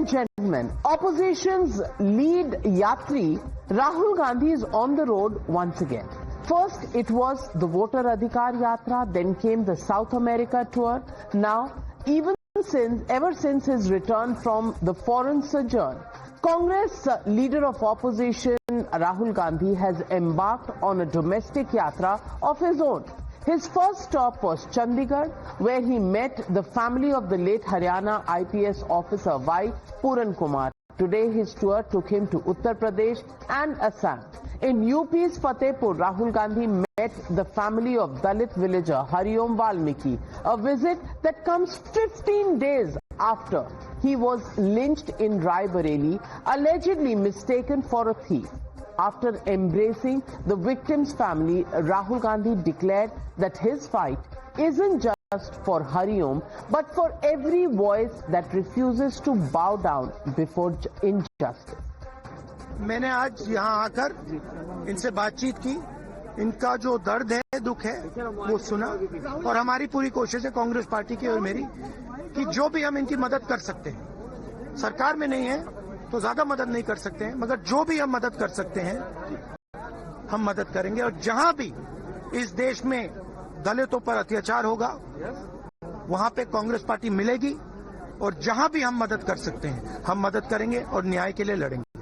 and gentlemen, opposition's lead Yatri, Rahul Gandhi, is on the road once again. First, it was the Voter Adhikar Yatra, then came the South America tour. Now, ever since his return from the foreign sojourn, Congress leader of opposition Rahul Gandhi has embarked on a domestic yatra of his own. His first stop was Chandigarh, where he met the family of the late Haryana IPS officer Y. Puran Kumar. Today his tour took him to Uttar Pradesh and Assam. In UP's Fatehpur, Rahul Gandhi met the family of Dalit villager Hariom Valmiki, a visit that comes 15 days after he was lynched in Raebareli, allegedly mistaken for a thief. After embracing the victim's family, Rahul Gandhi declared that his fight isn't just for Hariom, but for every voice that refuses to bow down before injustice. मैंने आज यहाँ आकर इनसे बातचीत की, इनका जो दर्द है, दुख है, वो सुना और हमारी पूरी कोशिश है कांग्रेस पार्टी की और मेरी कि जो भी हम इनकी मदद कर सकते हैं, सरकार में नहीं है तो ज्यादा मदद नहीं कर सकते हैं, मगर जो भी हम मदद कर सकते हैं हम मदद करेंगे। और जहां भी इस देश में दलितों पर अत्याचार होगा वहां पे कांग्रेस पार्टी मिलेगी और जहां भी हम मदद कर सकते हैं हम मदद करेंगे और न्याय के लिए लड़ेंगे।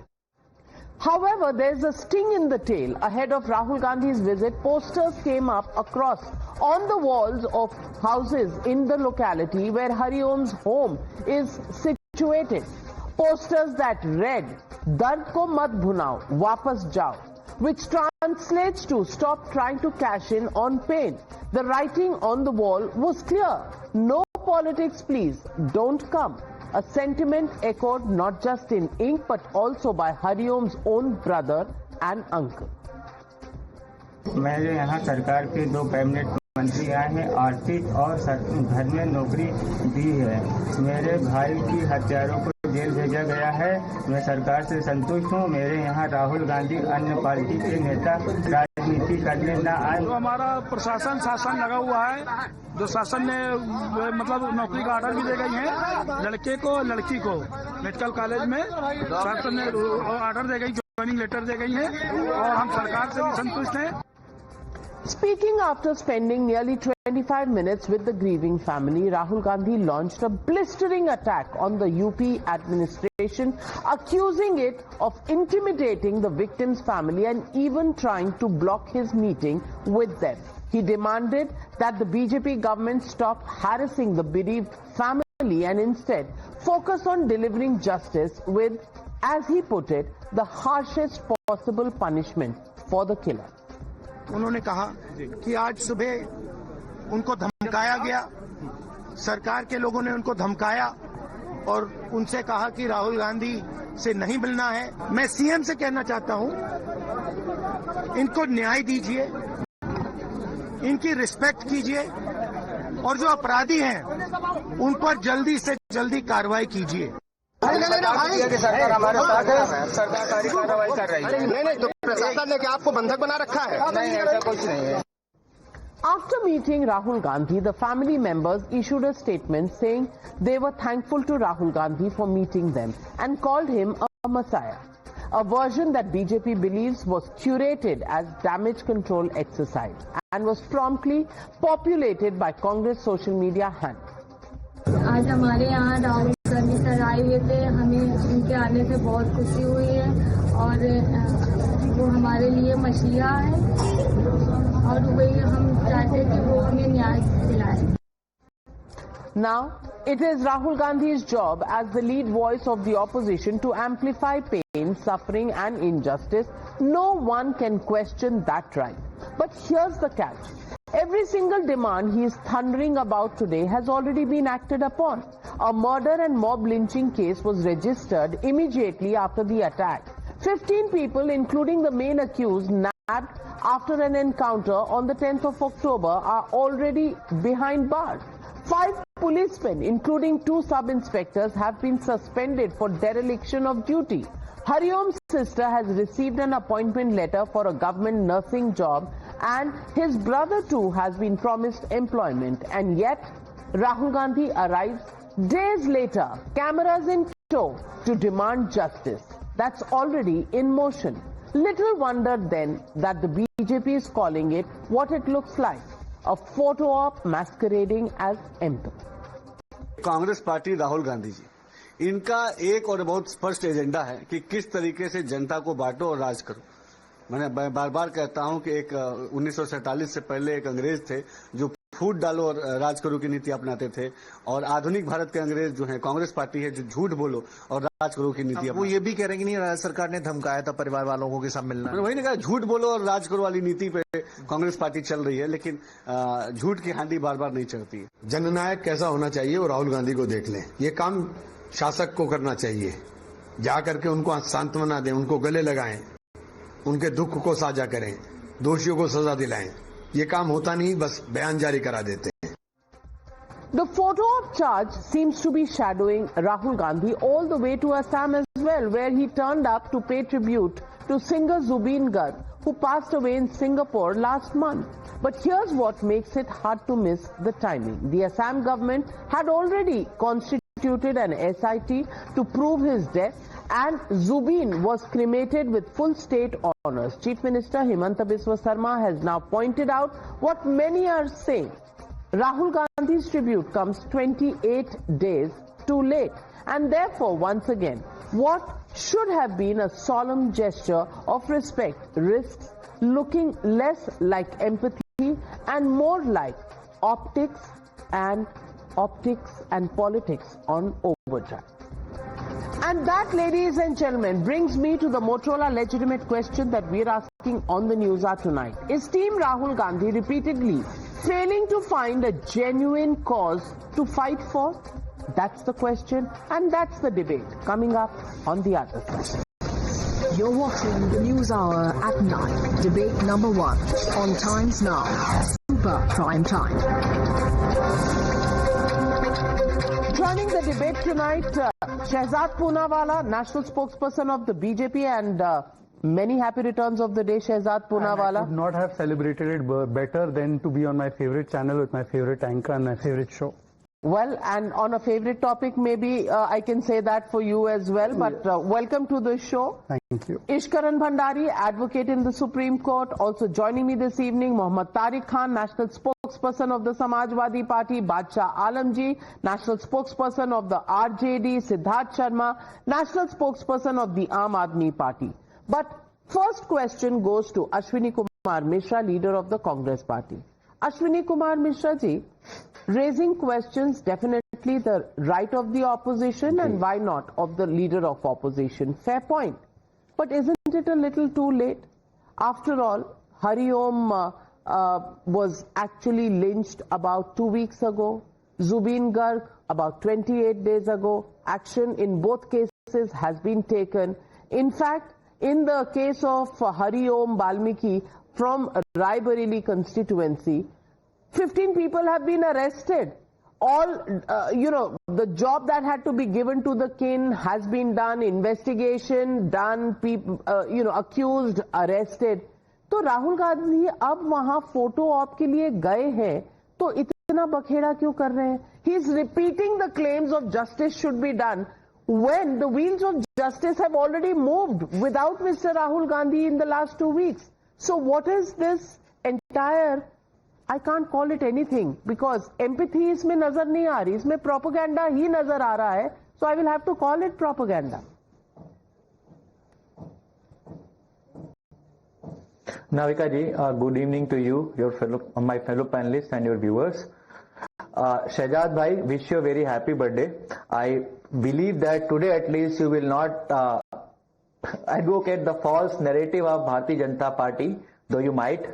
However, there's a sting in the tail. Ahead of Rahul Gandhi's visit, posters came up across on the walls of houses in the locality where Hariom's home is situated. Posters that read, "Dard ko mat bhunao, wapas jao," which translates to "Stop trying to cash in on pain." The writing on the wall was clear: "No politics, please, don't come." A sentiment echoed not just in ink but also by Hariom's own brother and uncle. मेरे यहाँ सरकार के 2 cabinet मंत्री आए हैं, आर्थिक और घर में नौकरी दी है। मेरे भाई की हत्यारों को जेल भेजा गया है। मैं सरकार से संतुष्ट हूँ। मेरे यहाँ राहुल गांधी अन्य पार्टी के नेता राजनीति करने न आए। तो हमारा प्रशासन शासन लगा हुआ है, जो शासन ने मतलब नौकरी का ऑर्डर भी दे गई है लड़के को लड़की को मेडिकल कॉलेज में शासन ने ऑर्डर दे गई, ज्वाइनिंग लेटर दे गई है और हम सरकार से भी संतुष्ट हैं। Speaking after spending nearly 25 minutes with the grieving family, Rahul Gandhi launched a blistering attack on the UP administration, accusing it of intimidating the victim's family and even trying to block his meeting with them. He demanded that the BJP government stop harassing the bereaved family and instead focus on delivering justice with, as he put it, the harshest possible punishment for the killer. उन्होंने कहा कि आज सुबह उनको धमकाया गया, सरकार के लोगों ने उनको धमकाया और उनसे कहा कि राहुल गांधी से नहीं मिलना है। मैं सीएम से कहना चाहता हूं, इनको न्याय दीजिए, इनकी रिस्पेक्ट कीजिए और जो अपराधी हैं उन पर जल्दी से जल्दी कार्रवाई कीजिए। सरकार हमारे साथ है, सरकार सारी कार्रवाई कर रही है। नहीं तो प्रशासन ने क्या आपको बंधक बना रखा है? नहीं, ऐसा कुछ नहीं है। After meeting Rahul Gandhi, the family members issued a statement saying they were thankful to Rahul Gandhi for meeting them and called him a messiah, a version that BJP believes was curated as damage control exercise and was promptly populated by Congress social media handles. आज हमारे यहाँ Rahul Gandhi sir आए हुए थे, हमें उनके आने से बहुत खुशी हुई है और वो हमारे लिए मसीहा है और वही हम चाहते हैं कि वो हमें न्याय दिलाए। Now, it is Rahul Gandhi's job as the lead voice of the opposition to amplify pain, suffering and injustice. No one can question that right. But here's the catch. Every single demand he is thundering about today has already been acted upon. A murder and mob lynching case was registered immediately after the attack. 15 people, including the main accused, nabbed after an encounter on the 10th of October, are already behind bars. 5 policemen, including 2 sub-inspectors, have been suspended for dereliction of duty. Hariom's sister has received an appointment letter for a government nursing job and his brother too has been promised employment. And yet, Rahul Gandhi arrives days later, cameras in show to demand justice that's already in motion. Little wonder then that the BJP is calling it what it looks like, a photo op masquerading as empathy. Congress party Rahul Gandhi ji, इनका एक और बहुत स्पष्ट agenda है कि किस तरीके से जनता को बांटो और राज करो। मैंने बार बार कहता हूं कि एक 1947 से पहले एक अंग्रेज थे जो फूट डालो और राज करो की नीति अपनाते थे, और आधुनिक भारत के अंग्रेज जो है कांग्रेस पार्टी है जो झूठ बोलो और राज करो की नीति। वो ये भी कह रहे हैं कि नहीं, राज्य सरकार ने धमकाया था परिवार वालों को के साथ मिलना। वही ने कहा झूठ बोलो और राज करो वाली नीति पे कांग्रेस पार्टी चल रही है, लेकिन झूठ की हांडी बार बार नहीं चढ़ती है। जननायक कैसा होना चाहिए वो राहुल गांधी को देख लें। ये काम शासक को करना चाहिए, जा करके उनको सांत्वना दें, उनको गले लगाएं, उनके दुख को साझा करें, दोषियों को सजा दिलाएं। ये काम होता नहीं, बस बयान जारी करा देते हैं। The photo op charge seems to be shadowing Rahul Gandhi all the way to Assam as well, where he turned up to pay tribute to singer Zubin Garg, who passed away in Singapore last month. But here's what makes it hard to miss the timing. The Assam government had already constituted an SIT to prove his death, and Zubin was cremated with full state honors. Chief Minister Himanta Biswa Sarma has now pointed out what many are saying. Rahul Gandhi's tribute comes 28 days too late, and therefore once again what should have been a solemn gesture of respect risks looking less like empathy and more like optics and politics on overdrive. And that, ladies and gentlemen, brings me to the Motorola legitimate question that we're asking on the Newshour tonight. Is Team Rahul Gandhi repeatedly failing to find a genuine cause to fight for? That's the question, and that's the debate coming up on the other side. You're watching the Newshour at 9, debate number 1 on Times Now, Super Prime Time. Joining the debate tonight, Shehzad Poonawala, national spokesperson of the BJP, and many happy returns of the day, Shehzad Poonawala. I could not have celebrated it better than to be on my favorite channel with my favorite anchor and my favorite show. Well, and on a favorite topic, maybe I can say that for you as well, but welcome to the show. Thank you. Ishkaran Bhandari, advocate in the Supreme Court. Also joining me this evening, Mohammad Tariq Khan, national spokesperson of the Samajwadi Party, Badshah Alamji, national spokesperson of the RJD, Siddharth Sharma, national spokesperson of the Aam Aadmi Party. But first question goes to Ashwini Kumar Mishra, leader of the Congress Party. Ashwini Kumar Mishra ji, raising questions, definitely the right of the opposition, and why not of the leader of opposition. Fair point. But isn't it a little too late? After all, Hariom was actually lynched about 2 weeks ago. Zubin Garg about 28 days ago. Action in both cases has been taken. In fact, in the case of Hariom Valmiki from Raebareli constituency, 15 people have been arrested. All, the job that had to be given to the kin has been done, investigation done, people, accused, arrested. तो राहुल गांधी अब वहां photo op के लिए गए हैं, तो इतना बखेड़ा क्यों कर रहे हैं? He is repeating the claims of justice should be done when the wheels of justice have already moved without Mr. Rahul Gandhi in the last 2 weeks. So what is this entire, I can't call it anything because empathy इसमें नजर नहीं आ रही, इसमें propaganda ही नजर आ रहा है, so I will have to call it propaganda. Navika ji, good evening to you, my fellow panelists and your viewers. Shehzad bhai, wish you a very happy birthday. I believe that today at least you will not advocate the false narrative of Bharatiya Janata Party, though you might,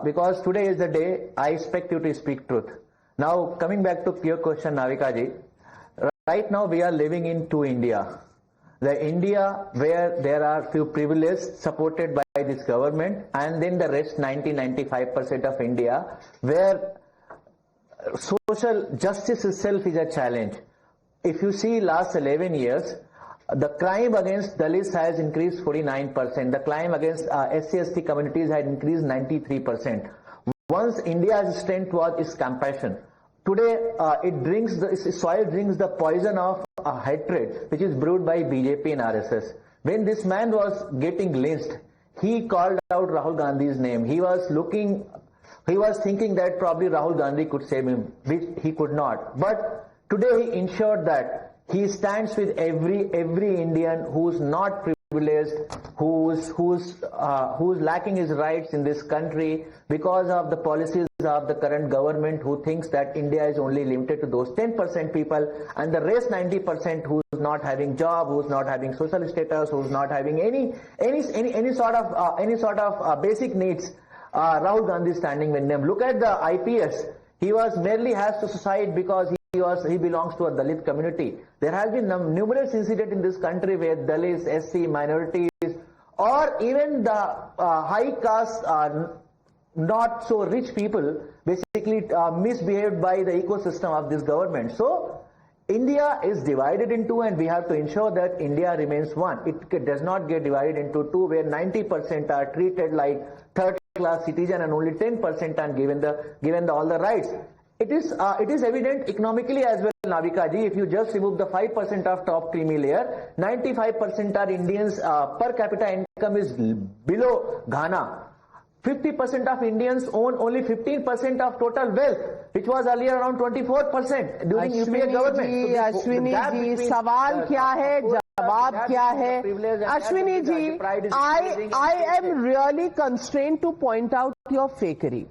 because today is the day I expect you to speak truth. Now, coming back to your question, Navika ji, right now we are living in two India. The India where there are few privileged supported by this government, and then the rest 90-95% of India where social justice itself is a challenge. If you see last 11 years, the crime against Dalits has increased 49%. The crime against SC/ST communities had increased 93%. Once India's strength was its compassion. Today, soil drinks the poison of hatred which is brewed by BJP and RSS. When this man was getting lynched, he called out Rahul Gandhi's name. He was thinking that probably Rahul Gandhi could save him, which he could not. But today he ensured that he stands with every Indian who's not privileged, who's lacking his rights in this country because of the policies of the current government, who thinks that India is only limited to those 10% people, and the rest 90% who's not having job, who's not having social status, who's not having any sort of basic needs. Rahul Gandhi is standing with them. Look at the IPS. He merely has to suicide because he belongs to a Dalit community. There has been numerous incidents in this country where Dalits, SC, minorities, or even the high caste, not so rich people basically misbehaved by the ecosystem of this government. So India is divided in two, and we have to ensure that India remains one. It does not get divided into two where 90% are treated like third-class citizen and only 10% are given all the rights. It is evident economically as well, Navika ji. If you just remove the 5% of top creamy layer, 95% are Indians. Per capita income is below Ghana. 50% of Indians own only 15% of total wealth, which was earlier around 24% during UPA government. Ashwini ji, सवाल क्या है, जवाब क्या है? Ashwini ji, I am really constrained to point out your fakery.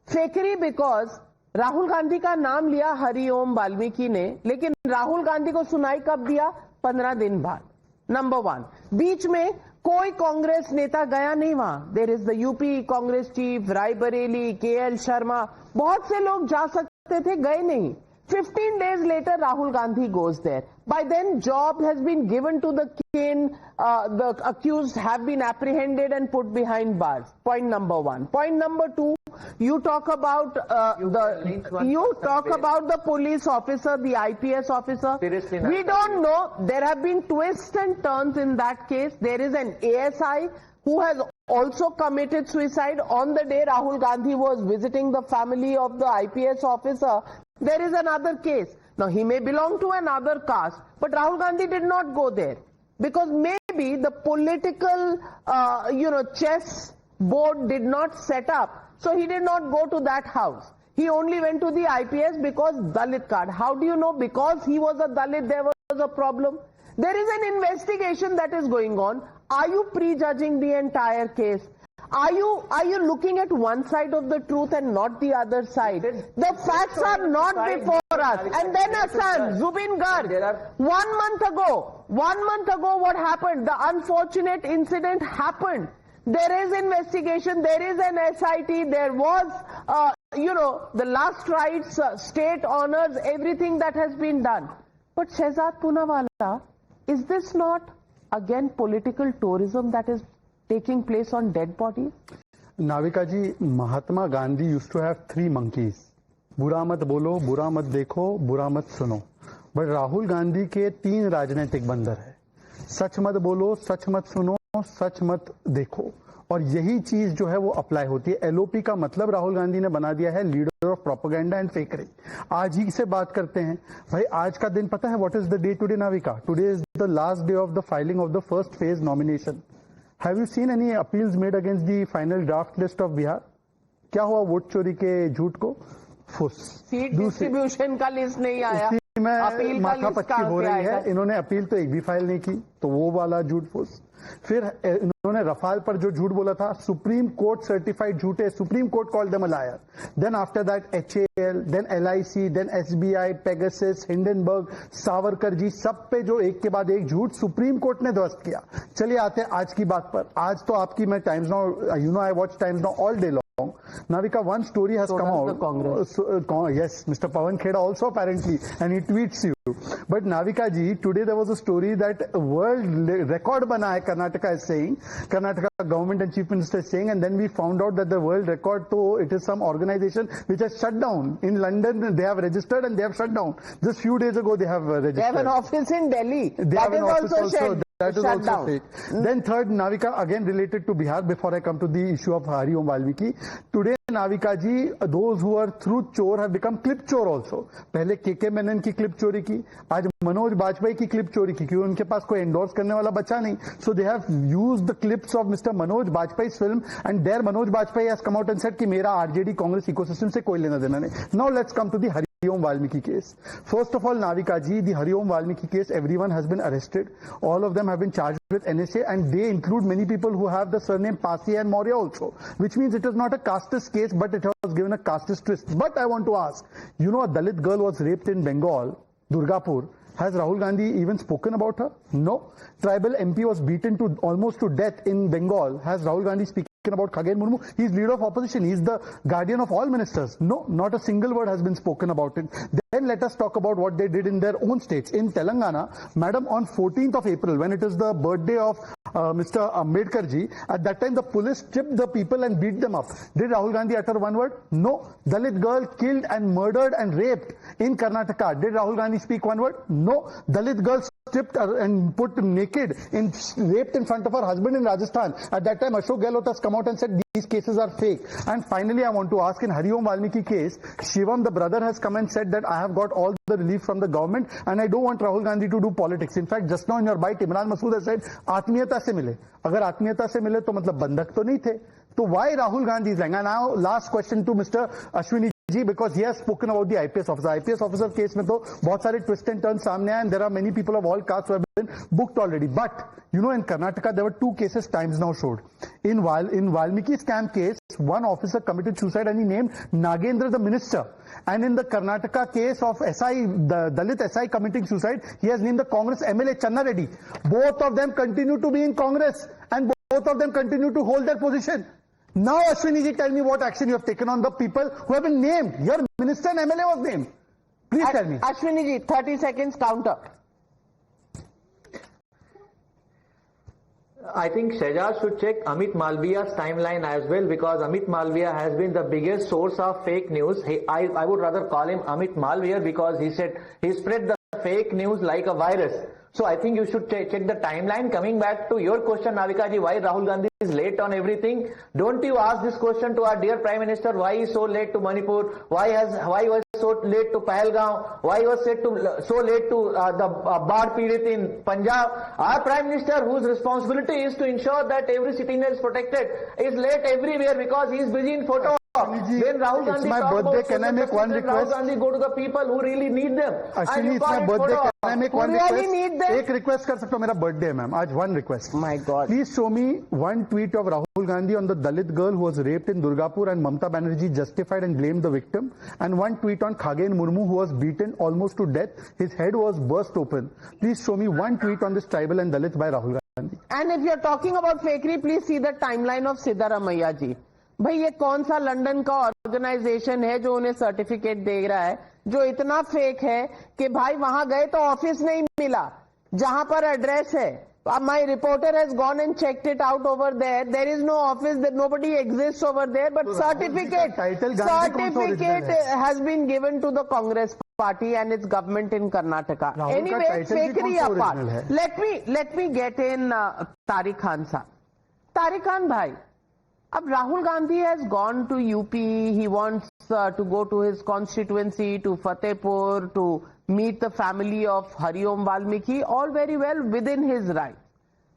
Fakery because Rahul Gandhi का नाम लिया हरिओम वाल्मीकि ने, लेकिन राहुल गांधी को सुनाई कब दिया? 15 दिन बाद. नंबर 1. बीच में कोई कांग्रेस नेता गया नहीं वहां. There is the UP Congress chief, Raebareli, KL Sharma, बहुत से लोग जा सकते थे, गए नहीं. 15 days later, Rahul Gandhi goes there. By then, job has been given to the kin. The accused have been apprehended and put behind bars. Point number 1. Point number 2. You talk about the police officer, the IPS officer. We don't know. There have been twists and turns in that case. There is an ASI who has also committed suicide on the day Rahul Gandhi was visiting the family of the IPS officer. There is another case. Now, he may belong to another caste, but Rahul Gandhi did not go there because maybe the political, chess board did not set up. So he did not go to that house. He only went to the IPS because Dalit card. How do you know? Because he was a Dalit, there was a problem. There is an investigation that is going on. Are you prejudging the entire case? Are you looking at one side of the truth and not the other side? The facts are not before us. And then Assam, Zubin Garg, 1 month ago, what happened? The unfortunate incident happened. There is investigation, there is an SIT, there was, the last rights, state honors, everything that has been done. But Shehzad Poonawalla, is this not again political tourism that is taking place on dead bodies? Navika ji, Mahatma Gandhi used to have 3 monkeys. बुरा मत बोलो, बुरा मत देखो, बुरा मत सुनो. But Rahul Gandhi के 3 राजनीतिक बंदर है. सच मत बोलो, सच मत सुनो, सच मत देखो. और यही चीज जो है वो अप्लाई होती है. एलओपी का मतलब राहुल गांधी ने बना दिया है leader of propaganda and Phekari. आज ही से बात करते हैं भाई. आज का दिन पता है what is the day today Navika? Today is the last day of the filing of the first phase nomination. Have you seen any appeals made against the final draft list of Bihar? क्या हुआ वोट चोरी के झूठ को? फुस. Seat distribution का list नहीं आया, में माथा पच्ची हो रही है. इन्होंने अपील तो एक भी फाइल नहीं की, तो वो वाला झूठ फुस. फिर इन्होंने रफाल पर जो झूठ बोला था, सुप्रीम कोर्ट सर्टिफाइड झूठे. Supreme court called them a liar. Then after that HAL, then LIC, then SBI, Pegasus, Hindenburg, Savarkar ji, सब पे जो एक के बाद एक झूठ सुप्रीम कोर्ट ने ध्वस्त किया. चलिए आते हैं आज की बात पर. आज तो आपकी मैं times now, I watch times now all day long. Navika, one story has come out. Yes, Mr. Pawan Kheda also apparently, and he tweets you. But Navika ji, today there was a story that world record bana hai, Karnataka is saying. Karnataka government and chief minister is saying, and then we found out that the world record, so it is some organization which has shut down. In London, they have registered and they have shut down. Just few days ago, they have registered. They have an office in Delhi. That is also that is also fake. Then third, Navika, again related to Bihar, before I come to the issue of Hariom Valmiki. Today Navika ji, those who are through चोर have become clip चोर also. पहले के मेनन की clip चोरी की, आज मनोज बाजपेयी की clip चोरी की, क्योंकि उनके पास कोई एंडोर्स करने वाला बचा नहीं. So they have used the clips of Mr. Manoj Bajpayee's film, and there Manoj Bajpayee has come out and said कि मेरा RJD कांग्रेस इकोसिस्टम से कोई लेना देना नहीं. Now let's come to the Hariom Valmiki case. First of all, Navika ji, the Hariom Valmiki case, everyone has been arrested. All of them have been charged with NSA, and they include many people who have the surname Pasi and Maurya also, which means it is not a casteist case, but it was given a casteist twist. But I want to ask, you know, a Dalit girl was raped in Bengal, Durgapur. Has Rahul Gandhi even spoken about her? No. Tribal MP was beaten to almost to death in Bengal. Has Rahul Gandhi spoken about Karnataka Murmu? He is leader of opposition. He is the guardian of all ministers. No, not a single word has been spoken about it. Then let us talk about what they did in their own states. In Telangana, madam, on 14th of April, when it is the birthday of Mr. Ambedkar ji, at that time the police stripped the people and beat them up. Did Rahul Gandhi utter one word? No. Dalit girl killed and murdered and raped in Karnataka. Did Rahul Gandhi speak one word? No. Dalit girl stripped and put naked and raped in front of her husband in Rajasthan. At that time, Ashok Gehlot has come out and said these cases are fake. And finally, I want to ask, in Hariom Valmiki case, Shivam, the brother, has come and said that I have got all the relief from the government and I don't want Rahul Gandhi to do politics. In fact, just now in your bite, Imran Masood has said, आत्मीयता से मिले. अगर आत्मीयता से मिले तो मतलब बंधक तो नहीं थे. So why Rahul Gandhi is lying? And now, last question to Mr. Ashwini ji, because he has spoken about the IPS officer. IPS officer case में तो बहुत सारे twist and turns सामने आए, and there are many people of all castes who have been booked already. But you know, in Karnataka there were two cases Times Now showed. In Valmiki scam case, one officer committed suicide and he named Nagendra the minister. And in the Karnataka case of SI, the Dalit SI committing suicide, he has named the Congress MLA Channa Reddy. Both of them continue to be in Congress and both of them continue to hold their position. Now, Ashwini ji, tell me what action you have taken on the people who have been named. Your minister and MLA was named. Please tell me. Ashwini ji, 30 seconds counter. I think Shehzad should check Amit Malviya's timeline as well, because Amit Malviya has been the biggest source of fake news. I would rather call him Amit Malviya, because he spread the fake news like a virus. So I think you should check the timeline. Coming back to your question, Navika ji, why Rahul Gandhi is late on everything? Don't you ask this question to our dear Prime Minister? Why is so late to Manipur? Why was so late to Pahalgaon? Why was so late to the Baad Pidit in Punjab? Our Prime Minister, whose responsibility is to ensure that every citizen is protected, is late everywhere because he is busy in photo. When Rahul Gandhi talks about can I make one request? Rahul Gandhi go to the people who really need them. Ashwini, it's my birthday. Can I make one request? एक request कर सकता हूँ, मेरा birthday है ma'am. आज one request. My God. Please show me one tweet of Rahul Gandhi on the Dalit girl who was raped in Durgapur and Mamata Banerjee justified and blamed the victim, and one tweet on Karnataka Murmu who was beaten almost to death. His head was burst open. Please show me one tweet on this tribal and Dalits by Rahul Gandhi. And if you're talking about fakery, please see the timeline of Siddaramaiah ji. भाई ये कौन सा London का organisation है जो उन्हें certificate दे रहा है, जो इतना फेक है कि भाई वहां गए तो ऑफिस नहीं मिला जहां पर एड्रेस है. My reporter has gone and checked it out over there. There is no office, that nobody exists over there, but certificate has been given to the Congress party and its government in Karnataka. Anyway, fakery apart, let me get in Tariq Khan sir. Tariq Khan bhai, अब Rahul Gandhi has gone to UP, he wants to go to his constituency, to Fatehpur, to meet the family of Hariom Valmiki, all very well within his right.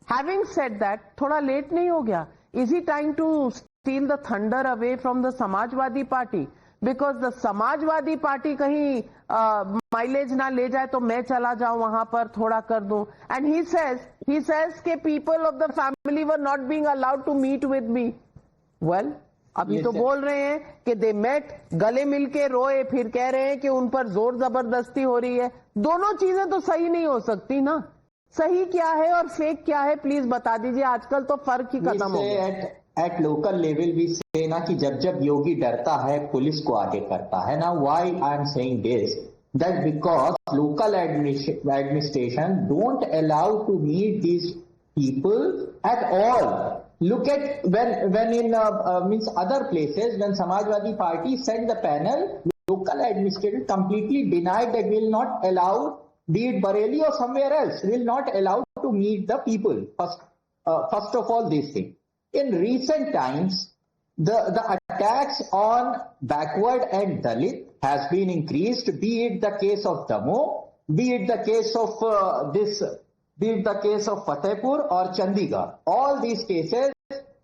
Having said that, thoda late nahi ho gaya? Is he trying to steal the thunder away from the Samajwadi Party? Because the Samajwadi Party kahin mileage na le jaye to main chala jaऊं wahan par thoda kar दूं. And he says ke people of the family were not being allowed to meet with me. Well, अभी तो बोल रहे हैं कि they met, गले मिलके रोए, फिर कह रहे हैं कि उन पर जोर जबरदस्ती हो रही है. दोनों चीजें तो सही नहीं हो सकती ना. सही क्या है और फेक क्या है, प्लीज बता दीजिए. आजकल तो फर्क ही खत्म हो गया. एट लोकल लेवल भी से ना कि जब योगी डरता है पुलिस को आगे करता है ना. Why I am saying this, that because local administration don't allow to meet these people at all. Look at when in means other places, when Samajwadi Party sent the panel, local administrators completely denied that will not allow, be it Bareilly or somewhere else, will not allow to meet the people. First of all, this thing. In recent times, the attacks on backward and Dalit has been increased, be it the case of Damo, be it the case of be it the case of Fatehpur or Chandigarh. All these cases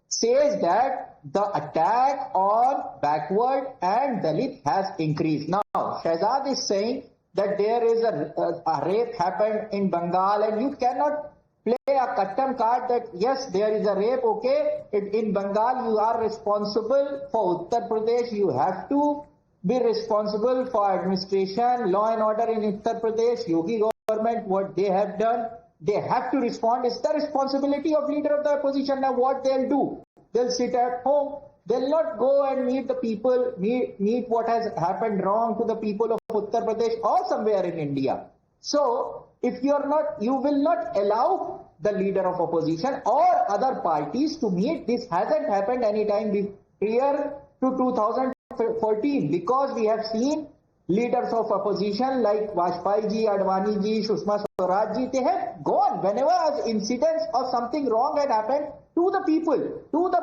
says that the attack on backward and Dalit has increased. Now, Shehzad is saying that there is a rape happened in Bengal, and you cannot play a custom card that yes, there is a rape, okay, in Bengal you are responsible. For Uttar Pradesh you have to be responsible for administration, law and order in Uttar Pradesh. Yogi government, what they have done, they have to respond. It's the responsibility of leader of the opposition. Now what they'll do, they'll sit at home, they'll not go and meet the people, meet what has happened wrong to the people of Uttar Pradesh or somewhere in India. So if you are not, you will not allow the leader of opposition or other parties to meet. This hasn't happened any time prior to 2014, because we have seen leaders of opposition like Vajpayee ji, Advani ji, Sushma Swaraj ji, they have gone whenever incidents or something wrong had happened to the people, to the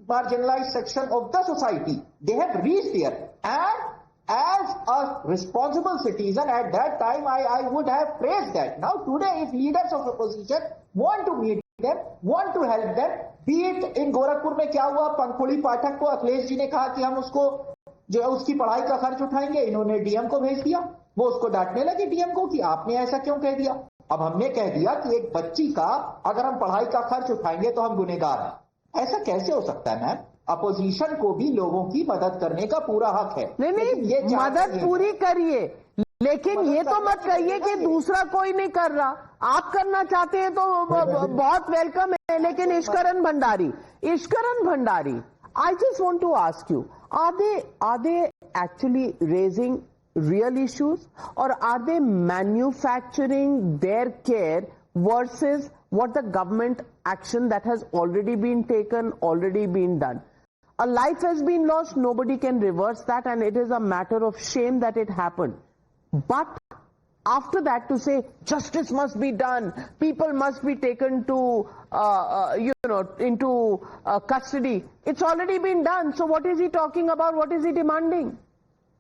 marginalized section of the society. They have reached there, and as a responsible citizen at that time, I would have praised that. Now today, if leaders of opposition want to meet them, want to help them, be it in Gorakhpur में क्या हुआ, पंखुड़ी पाठक को अखिलेश जी ने कहा कि हम उसको जो है उसकी पढ़ाई का खर्च उठाएंगे, इन्होंने डीएम को भेज दिया, वो उसको डांटने लगे डीएम को कि आपने ऐसा क्यों कह दिया। अब हमने कह दिया कि एक बच्ची का अगर हम पढ़ाई का खर्च उठाएंगे तो हम गुनहगार हैं। ऐसा कैसे हो सकता है मैम? अपोजिशन को भी लोगों की मदद करने का पूरा हक है। नहीं, ये मदद पूरी करिए, लेकिन ये तो मत कहिए कि दूसरा कोई नहीं कर रहा। आप करना चाहते हैं तो बहुत वेलकम है, लेकिन Eswaran Bhandari, I just want to ask you, are they actually raising real issues, or are they manufacturing their care versus what the government action that has already been taken, already been done? A life has been lost, nobody can reverse that, and it is a matter of shame that it happened. But after that, to say justice must be done, people must be taken to into custody, it's already been done. So what is he talking about? What is he demanding?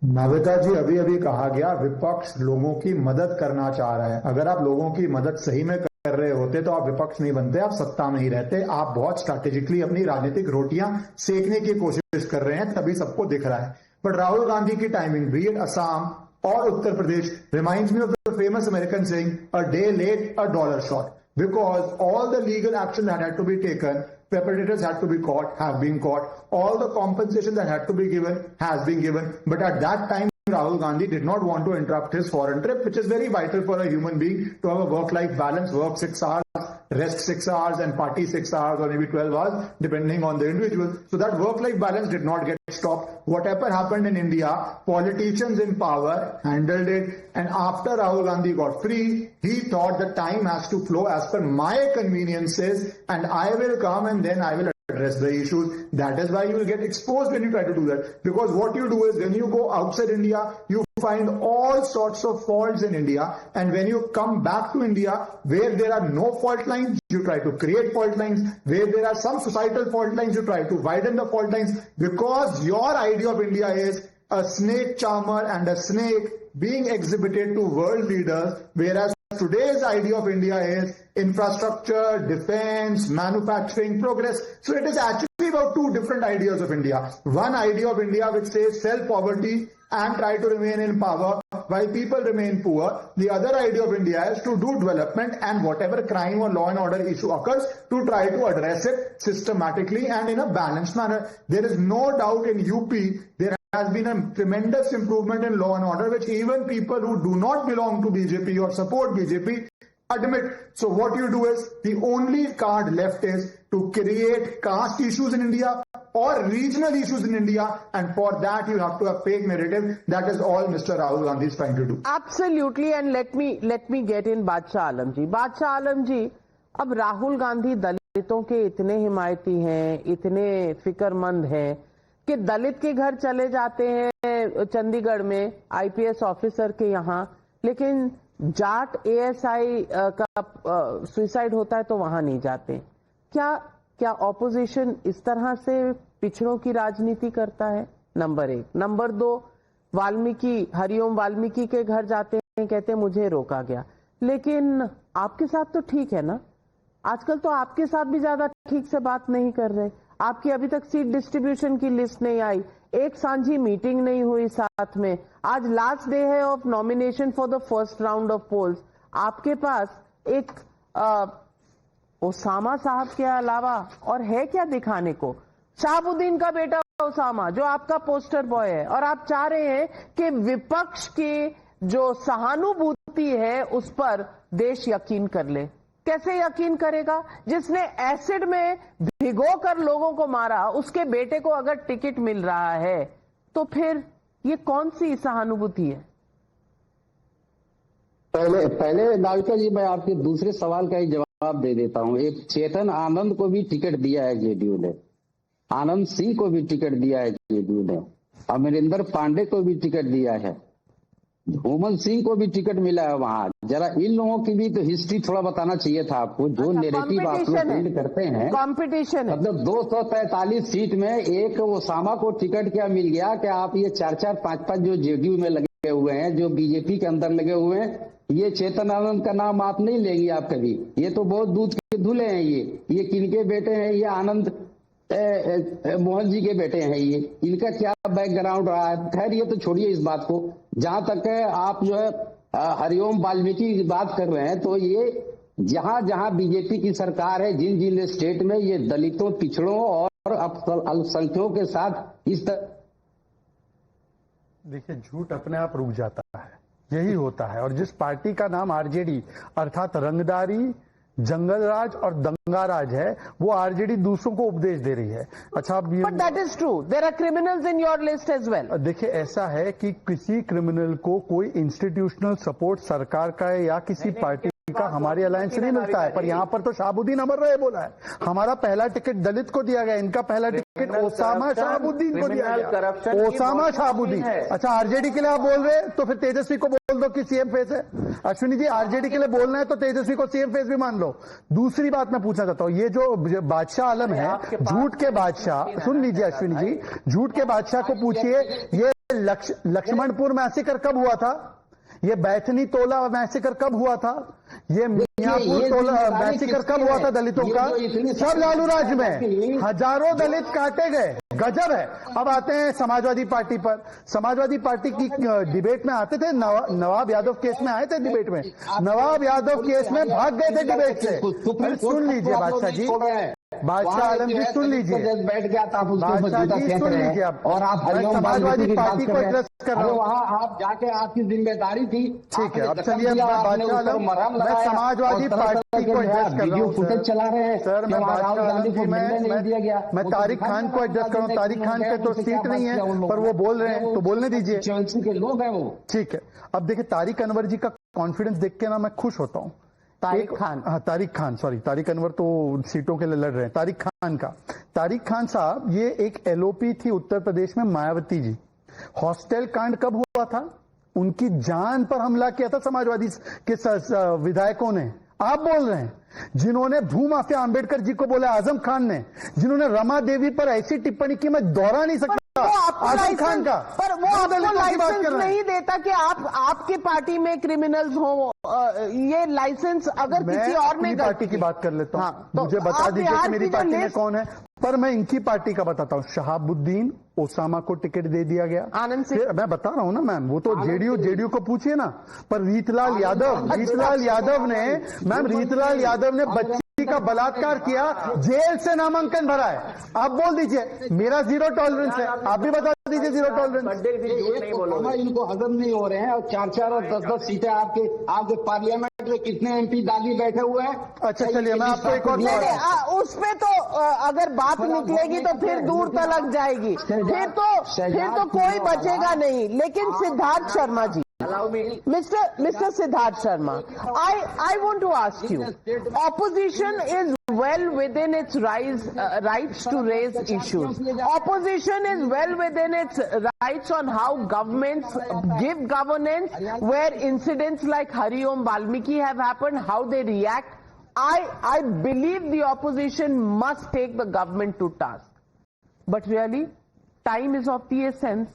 Navika जी, अभी अभी कहा गया विपक्ष लोगों की मदद करना चाह रहा है। अगर आप लोगों की मदद सही में कर रहे होते तो आप विपक्ष नहीं बनते, आप सत्ता में ही रहते। आप बहुत स्ट्रैटेजिकली अपनी राजनीतिक रोटियां सेकने की कोशिश कर रहे हैं, तभी सबको दिख रहा है। बट राहुल गांधी की timing, B it Assam or Uttar Pradesh, reminds me of the famous American saying, a day late, a dollar short. Because all the legal action that had to be taken, perpetrators had to be caught, have been caught, all the compensation that had to be given has been given. But at that time, Rahul Gandhi did not want to interrupt his foreign trip, which is very vital for a human being to have a work-life balance, work 6 hours, rest 6 hours, and party 6 hours or maybe 12 hours, depending on the individual. So that work-life balance did not get stopped. Whatever happened in India, politicians in power handled it, and after Rahul Gandhi got free, he thought the time has to flow as per my conveniences, and I will come and then I will address the issues. That is why you will get exposed when you try to do that. Because what you do is, when you go outside India, you find all sorts of faults in India, and when you come back to India, where there are no fault lines, you try to create fault lines. Where there are some societal fault lines, you try to widen the fault lines, because your idea of India is a snake charmer and a snake being exhibited to world leaders, whereas today's idea of India is infrastructure, defense, manufacturing, progress. So it is actually about two different ideas of India. One idea of India which says sell poverty and try to remain in power while people remain poor. The other idea of India is to do development, and whatever crime or law and order issue occurs, to try to address it systematically and in a balanced manner. There is no doubt in UP there has been a tremendous improvement in law and order, which even people who do not belong to BJP or support BJP admit. So what you do is, the only card left is to create caste issues in India or regional issues in India, and for that you have to have fake narrative. That is all Mr. Rahul Gandhi is trying to do. Absolutely, and let me get in Badshah Alam ji. Badshah Alam ji, अब राहुल गांधी दलितों के इतने हिमायती हैं, इतने फिक्रमंद हैं कि दलित के घर चले जाते हैं चंडीगढ़ में आईपीएस ऑफिसर के यहाँ, लेकिन जाट एएसआई का सुसाइड होता है तो वहां नहीं जाते। क्या ऑपोजिशन इस तरह से पिछड़ों की राजनीति करता है, नंबर 1। नंबर 2, वाल्मीकि, हरिओम वाल्मीकि के घर जाते हैं, कहते हैं मुझे रोका गया। लेकिन आपके साथ तो ठीक है ना, आजकल तो आपके साथ भी ज्यादा ठीक से बात नहीं कर रहे। आपकी अभी तक सीट डिस्ट्रीब्यूशन की लिस्ट नहीं आई, एक सांझी मीटिंग नहीं हुई साथ में। आज लास्ट डे है of nomination for the first round of polls. आपके पास एक ओसामा साहब के अलावा और है क्या दिखाने को? शहाबुद्दीन का बेटा ओसामा जो आपका पोस्टर बॉय है, और आप चाह रहे हैं कि विपक्ष की जो सहानुभूति है उस पर देश यकीन कर ले। कैसे यकीन करेगा? जिसने एसिड में भिगो कर लोगों को मारा, उसके बेटे को अगर टिकट मिल रहा है तो फिर ये कौन सी सहानुभूति है? पहले नाविका जी, मैं आपके दूसरे सवाल का ही जवाब दे देता हूं। एक चेतन आनंद को भी टिकट दिया है जेडीयू ने, आनंद सिंह को भी टिकट दिया है जेडीयू ने, अमरिंदर पांडे को भी टिकट दिया है, धूमन सिंह को भी टिकट मिला है वहां। जरा इन लोगों की भी तो हिस्ट्री थोड़ा बताना चाहिए था आपको। जो नैरेटिव आप लोग बिल्ड करते हैं, कंपटीशन है। मतलब 243 सीट में एक ओसामा को टिकट क्या मिल गया कि आप ये 4-4, 5-5 जो जेडीयू में लगे हुए हैं, जो बीजेपी के अंदर लगे हुए हैं, ये चेतन आनंद का नाम आप नहीं लेंगे आप कभी। ये तो बहुत दूध के धुले हैं। ये किनके बेटे हैं? ये आनंद मोहन जी के बेटे हैं। ये इनका क्या बैकग्राउंड रहा है? खैर ये तो छोड़िए इस बात को। जहां तक है आप जो है हरिओम वाल्मीकि की बात कर रहे हैं, तो ये जहां जहां बीजेपी की सरकार है, जिन जिन स्टेट में ये दलितों, पिछड़ों और अल्पसंख्यकों के साथ इस तरह, देखिए झूठ अपने आप रुक जाता है, यही होता है। और जिस पार्टी का नाम आरजेडी अर्थात रंगदारी, जंगलराज और दंगाराज है, वो आरजेडी दूसरों को उपदेश दे रही है। अच्छा, but that is true, there are criminals in your list as well. देखिए ऐसा है कि किसी क्रिमिनल को कोई इंस्टीट्यूशनल सपोर्ट सरकार का है या किसी पार्टी का हमारी अलायंस से नहीं मिलता है। पर यहाँ पर तो शहाबुद्दीन अमर रहे बोला है, हमारा पहला टिकट दलित को दिया गया, इनका पहला टिकट ओसामा शहाबुद्दीन को दिया गया। ओसामा शहाबुद्दीन। अच्छा, आरजेडी के लिए आप बोल रहे हैं तो फिर तेजस्वी को बोल दो कि सीएम फेस है। अश्विनी जी, आरजेडी के लिए बोलना है तो तेजस्वी को सीएम फेस भी मान लो। दूसरी बात मैं पूछना चाहता हूँ, ये जो बादशाह आलम है, झूठ के बादशाह, सुन लीजिए अश्विनी जी, झूठ के बादशाह को पूछिए ये लक्ष्मणपुर मैसेकर कब हुआ था, ये बैथनी तोला मैसेकर कब हुआ था, ये मियापुर तोला मैसेकर कब हुआ था दलितों का? सब लालू राज में हजारों दलित काटे गए। गजब है। अब आते हैं समाजवादी पार्टी पर। समाजवादी पार्टी की डिबेट में आते थे, नवाब यादव केस में आए थे डिबेट में, नवाब यादव केस में भाग गए थे डिबेट से। सुन लीजिए बादशाह जी, बादशाह आलम जी सुन लीजिए, बैठ गया था बादशाह जी सुन लीजिए। और आप समाजवादी पार्टी को एड्रेस कर रहा हूँ। वहाँ आप जाके आपकी जिम्मेदारी थी। ठीक है, अब चलिए बादशाह आलम, मैं समाजवादी पार्टी को एड्रेस कर रहा हूँ। फुटेज चला रहे हैं सर, मैं बादशाह आलम जी, मैं तारिक खान को एड्रेस कर रहा हूँ। तारिक खान के तो सीट नहीं है, पर वो बोल रहे हैं तो बोलने दीजिए। के लोग हैं वो। ठीक है, अब देखिए तारिक अनवर जी का कॉन्फिडेंस देख के ना मैं खुश होता हूँ। तारिक खान, सॉरी, तारिक अनवर तो सीटों के लिए लड़ रहे हैं। तारिक खान साहब, ये एक एलओपी थी उत्तर प्रदेश में, मायावती जी। हॉस्टल कांड कब हुआ था? उनकी जान पर हमला किया था समाजवादी के विधायकों ने। आप बोल रहे हैं जिन्होंने भूमाफिया अंबेडकर जी को बोला, आजम खान ने, जिन्होंने रमा देवी पर ऐसी टिप्पणी की मैं दोहरा नहीं सकता। आजम खान का, पर वो आपको लाइसेंस नहीं देता कि आपकी पार्टी में क्रिमिनल्स हो। ये लाइसेंस अगर किसी और में, पार्टी की बात कर लेता हूँ। तो मुझे बता दीजिए कि मेरी पार्टी में कौन है। पर मैं इनकी पार्टी का बताता हूँ। शहाबुद्दीन ओसामा को टिकट दे दिया गया। आनंद सिंह, मैं बता रहा हूँ ना मैम, वो तो जेडीयू को पूछिए ना। पर रीतलाल यादव ने बच्ची का बलात्कार किया, जेल से नामांकन भरा है। आप बोल दीजिए मेरा जीरो टॉलरेंस है, आप भी बता दीजिए जीरो टॉलरेंस। इनको हजम नहीं हो रहे हैं और 4-4 और 10-10 सीटें आपके पार्लियामेंट में कितने एमपी दादी बैठे हुए हैं? अच्छा चलिए, मैं आपको एक और उस पे तो अगर बात निकलेगी तो फिर दूर तक जाएगी, फिर तो कोई बचेगा नहीं। लेकिन Siddharth Sharma ji, Mr. Siddharth Sharma, I want to ask you, opposition is well within its rights to raise issues. Opposition is well within its rights on how governments give governance, where incidents like Hariom Valmiki have happened, how they react. I believe the opposition must take the government to task. But really, time is of the essence.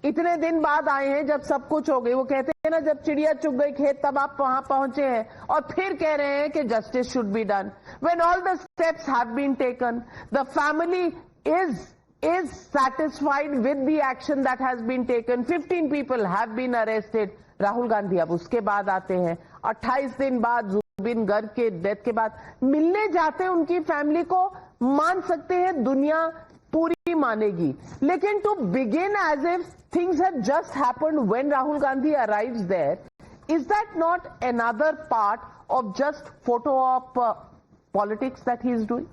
इतने दिन बाद आए हैं जब सब कुछ हो गई. वो कहते हैं ना, जब चिड़िया चुग गई खेत तब आप वहां पहुंचे हैं और फिर कह रहे हैं कि justice should be done. When all the steps have been taken, the family is satisfied with the action that has been taken. 15 people have been arrested. Rahul Gandhi अब उसके बाद आते हैं. 28 दिन बाद जुबिन गर्ग के डेथ के बाद मिलने जाते हैं उनकी फैमिली को. मान सकते हैं दुनिया पूरी मानेगी, लेकिन to begin as if things have just happened when Rahul Gandhi arrives there, is that not another part of just photo op politics that he is doing?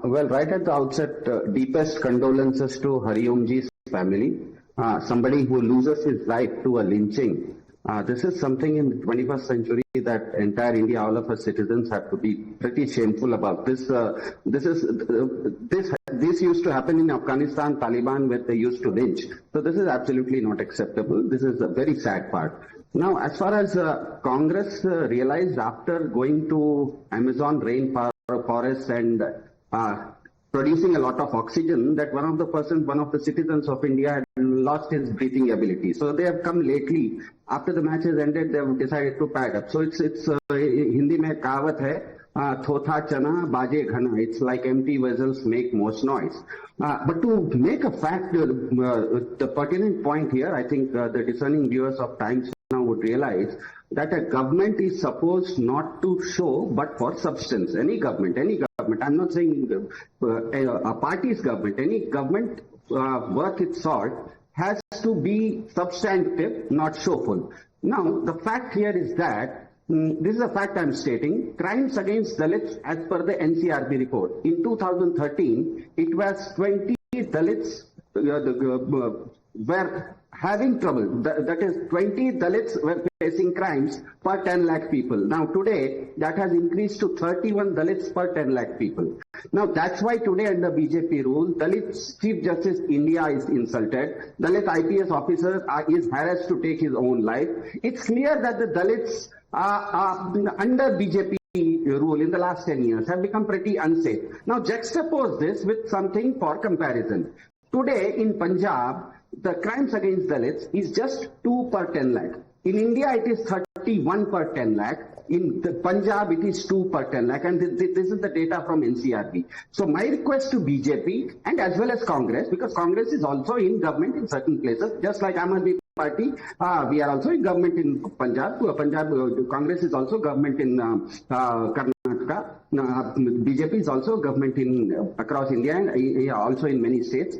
Well, right at the outset, deepest condolences to Hariom ji's family. Somebody who loses his life to a lynching. This is something in the 21st century that entire India, all of us citizens have to be pretty shameful about. This used to happen in Afghanistan, Taliban, where they used to lynch. So this is absolutely not acceptable. This is a very sad part. Now, as far as Congress realized after going to Amazon rainforest and producing a lot of oxygen, that one of the citizens of India had lost his breathing ability. So they have come lately, after the match has ended, they have decided to pack up. So it's Hindi mein kahavat hai, thotha chana baje ghana. It's like empty vessels make most noise. But to make a fact, the pertinent point here, I think the discerning viewers of Times now would realize that a government is supposed not to show, but for substance. Any government, I'm not saying a party's government, any government worth its salt has to be substantive, not showful. Now, the fact here is that, this is a fact I'm stating, crimes against Dalits as per the NCRB report. In 2013, it was 20 Dalits were having trouble. That is, 20 Dalits were facing crimes per 10 lakh people. Now today, that has increased to 31 Dalits per 10 lakh people. Now that's why today under BJP rule, Dalit Chief Justice India is insulted. Dalit IPS officer is harassed to take his own life. It's clear that the Dalits under BJP rule in the last 10 years have become pretty unsafe. Now juxtapose this with something for comparison. Today in Punjab, the crimes against Dalits is just 2 per 10 lakh. In India, it is 31 per 10 lakh. In Punjab, it is 2 per 10 lakh. And this is the data from NCRB. So my request to BJP and as well as Congress, because Congress is also in government in certain places, just like Aam Aadmi Party, we are also in government in Punjab. Congress is also government in Karnataka. BJP is also government in across India and also in many states.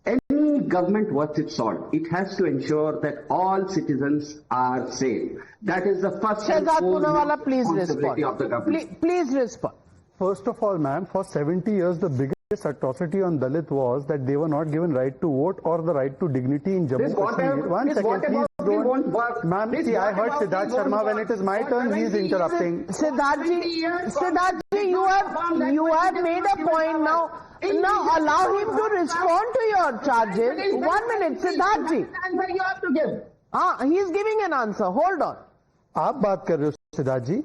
Any government worth its salt, it has to ensure that all citizens are safe. That is the first and foremost responsibility of the government. Please respond. First of all, ma'am, for 70 years, the biggest atrocity on Dalit was that they were not given right to vote or the right to dignity in Jammu Kashmir. One second, please don't. Ma'am, see, I heard Siddharth Sharma. When it is my turn, he is interrupting. Siddharth ji, you have made a point now. Now allow him to respond to your charges. 1 minute, Siddharth ji. Answer you have to give. He is giving an answer. Hold on. आप बात कर रहे हो सिद्धार्थ जी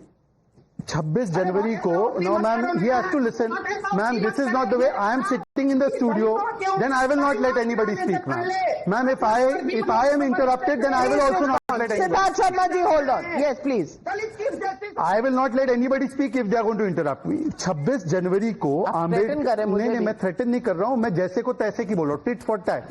26 जनवरी को no ma'am he has to listen ma'am this is not the way I am sitting in the studio then I will not let anybody speak ma'am if I am interrupted then I will also not let anybody Siddharth Sharma ji hold on yes please I will not let anybody speak if they are going to interrupt me 26 जनवरी को आम्बेडकर नहीं मैं threaten नहीं कर रहा हूं मैं जैसे को तैसे की बोल रहा हूं टिट फॉर टैट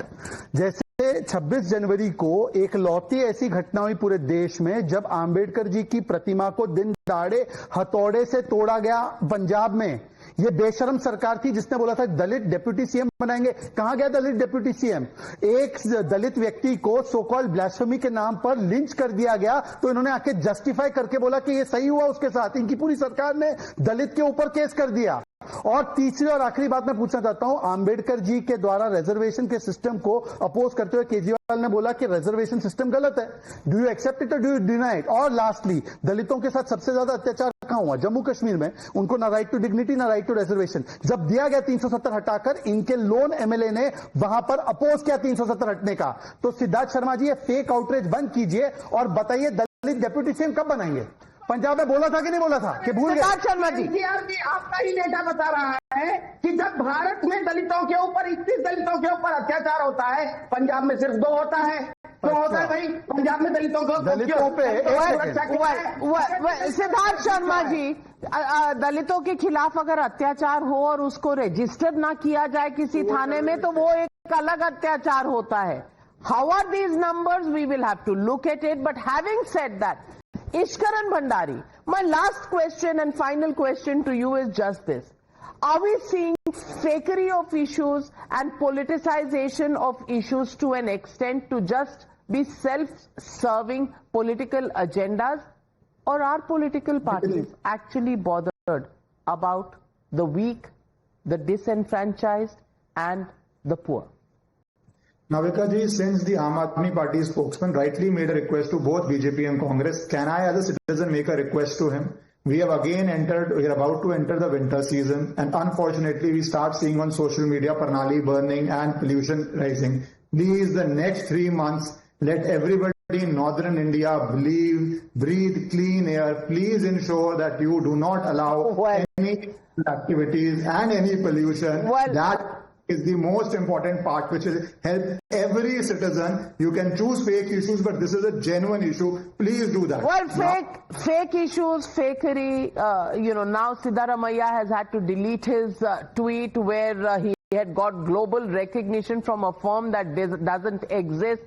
जैसे 26 जनवरी को एक लौती ऐसी घटना हुई पूरे देश में जब आम्बेडकर जी की प्रतिमा को दिन दहाड़े हथौड़े से तोड़ा गया पंजाब में ये बेशरम सरकार थी जिसने बोला था दलित डिप्यूटी सीएम बनाएंगे कहां गया दलित डिप्यूटी सीएम एक दलित व्यक्ति को सो कॉल्ड ब्लास्फेमी के नाम पर लिंच कर दिया गया तो इन्होंने आके जस्टिफाई करके बोला कि ये सही हुआ उसके साथ इनकी पूरी सरकार ने दलित के ऊपर केस कर दिया और तीसरी और आखिरी बात मैं पूछना चाहता हूं आम्बेडकर जी के द्वारा रिजर्वेशन के सिस्टम को अपोज करते हुए केजरीवाल ने बोला कि रिजर्वेशन सिस्टम गलत है डू यू एक्सेप्ट इट और डू यू डिनाई इट और लास्टली दलितों के साथ सबसे ज्यादा अत्याचार कहां हुआ जम्मू कश्मीर में उनको ना राइट टू डिग्निटी ना राइट टू रिजर्वेशन जब दिया गया 370 हटाकर इनके लोन एमएलए ने वहां पर अपोज किया 370 हटने का तो सिद्धार्थ शर्मा जी ये फेक आउटरीच बंद कीजिए और बताइए दलित डिप्यूटी सीएम कब बनाएंगे पंजाब में बोला था कि नहीं बोला था कि भूल गए? शर्मा जी, आपका ही डेटा बता रहा है कि जब भारत में दलितों के ऊपर 21 दलितों के ऊपर अत्याचार होता है, पंजाब में सिर्फ 2 होता है। तो होता है भाई, पंजाब में दलितों पे सिद्धार्थ शर्मा जी, दलितों के खिलाफ अगर अत्याचार हो और उसको रजिस्टर ना किया जाए किसी थाने में, तो वो एक अलग अत्याचार होता है। How are these numbers? We will have to look at it. But having said that, Ishkaran Bhandari, my last question and final question to you is just this. Are we seeing fakery of issues and politicization of issues to an extent to just be self-serving political agendas? Or are political parties actually bothered about the weak, the disenfranchised and the poor? Navika ji, since the Aam Aadmi Party spokesman rightly made a request to both BJP and Congress, can I as a citizen make a request to him? We are about to enter the winter season, and unfortunately we start seeing on social media Parnali burning and pollution rising. Please, the next 3 months, let everybody in northern India breathe clean air. Please ensure that you do not allow any activities and any pollution. That is the most important part, which is help every citizen. You can choose fake issues, but this is a genuine issue. Please do that. Well, fake issues, fakery, now Siddaramaiah has had to delete his tweet where he had got global recognition from a firm that doesn't exist.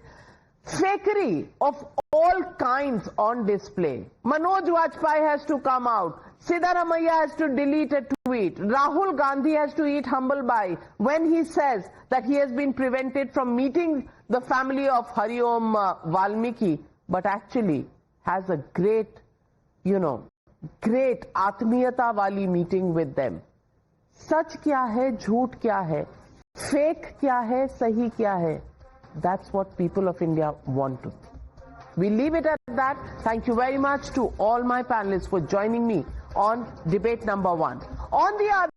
Fakery of all kinds on display. Manoj Vajpayee has to come out. Siddaramaiah has to delete a tweet. Rahul Gandhi has to eat humble pie when he says that he has been prevented from meeting the family of Hariom Valmiki, but actually has a great Atmiyata wali meeting with them. Sach kya hai, jhoot kya hai, fake kya hai, sahi kya hai? That's what people of India want to. We leave it at that. Thank you very much to all my panelists for joining me on debate number 1. On the other